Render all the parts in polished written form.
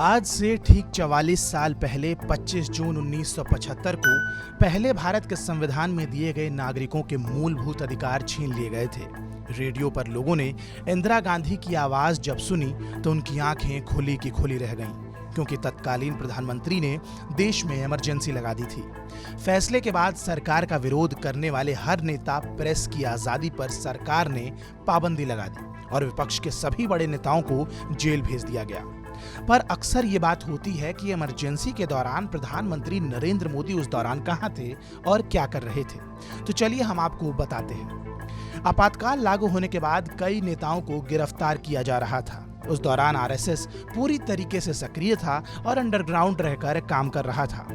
आज से ठीक 44 साल पहले 25 जून 1975 को पहले भारत के संविधान में दिए गए नागरिकों के मूलभूत अधिकार छीन लिए गए थे। रेडियो पर लोगों ने इंदिरा गांधी की आवाज जब सुनी तो उनकी आंखें खुली की खुली रह गईं, क्योंकि तत्कालीन प्रधानमंत्री ने देश में इमरजेंसी लगा दी थी। फैसले के बाद सरकार का विरोध करने वाले हर नेता, प्रेस की आजादी पर सरकार ने पाबंदी लगा दी और विपक्ष के सभी बड़े नेताओं को जेल भेज दिया गया। पर अक्सर ये बात होती है कि इमरजेंसी के दौरान प्रधानमंत्री नरेंद्र मोदी उस दौरान कहां थे और क्या कर रहे थे। तो चलिए हम आपको बताते हैं। आपातकाल लागू होने के बाद कई नेताओं को गिरफ्तार किया जा रहा था। उस दौरान आरएसएस पूरी तरीके से सक्रिय था और अंडरग्राउंड रहकर काम कर रहा था।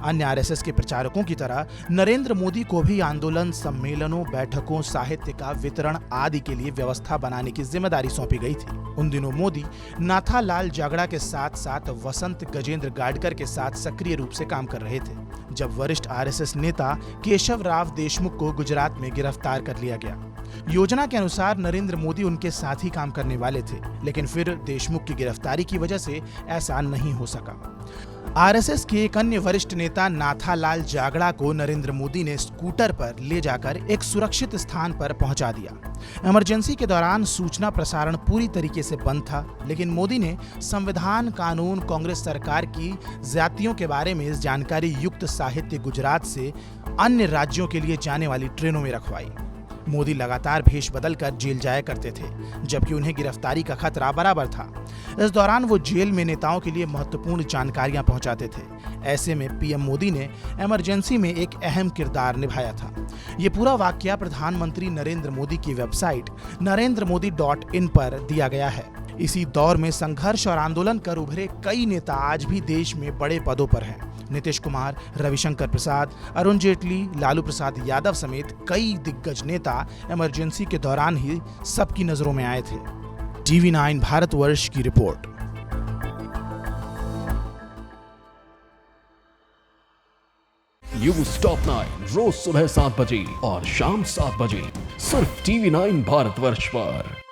अन्य आरएसएस के प्रचारकों की तरह नरेंद्र मोदी को भी आंदोलन, सम्मेलनों, बैठकों, साहित्य का वितरण आदि के लिए व्यवस्था बनाने की जिम्मेदारी सौंपी गई थी। उन दिनों मोदी नाथालाल जागड़ा के साथ साथ वसंत गजेंद्र गाडकर के साथ सक्रिय रूप से काम कर रहे थे, जब वरिष्ठ आरएसएस नेता केशव राव देशमुख को गुजरात में गिरफ्तार कर लिया गया। योजना के अनुसार नरेंद्र मोदी उनके साथ ही काम करने वाले थे, लेकिन फिर देशमुख की गिरफ्तारी की वजह से ऐसा नहीं हो सका। आरएसएस के एक अन्य वरिष्ठ नेता नाथालाल जागड़ा को नरेंद्र मोदी ने स्कूटर पर ले जाकर एक सुरक्षित स्थान पर पहुंचा दिया। इमरजेंसी के दौरान सूचना प्रसारण पूरी तरीके से बंद था, लेकिन मोदी ने संविधान, कानून, कांग्रेस सरकार की ज्यादतियों के बारे में जानकारी युक्त साहित्य गुजरात से अन्य राज्यों के लिए जाने वाली ट्रेनों में रखवाई। मोदी लगातार भेष बदलकर जेल जाया करते थे, जबकि उन्हें गिरफ्तारी का खतरा बराबर था। इस दौरान वो जेल में नेताओं के लिए महत्वपूर्ण जानकारियां पहुंचाते थे। ऐसे में पीएम मोदी ने इमरजेंसी में एक अहम किरदार निभाया था। ये पूरा वाकया प्रधानमंत्री नरेंद्र मोदी की वेबसाइट NarendraModi.in पर दिया गया है। इसी दौर में संघर्ष और आंदोलन कर उभरे कई नेता आज भी देश में बड़े पदों पर हैं। नीतीश कुमार, रविशंकर प्रसाद, अरुण जेटली, लालू प्रसाद यादव समेत कई दिग्गज नेता इमरजेंसी के दौरान ही सबकी नजरों में आए थे। TV9 भारतवर्ष की रिपोर्ट। न्यूज़ टॉप 9 रोज सुबह 7 बजे और शाम 7 बजे सिर्फ TV9 भारतवर्ष पर।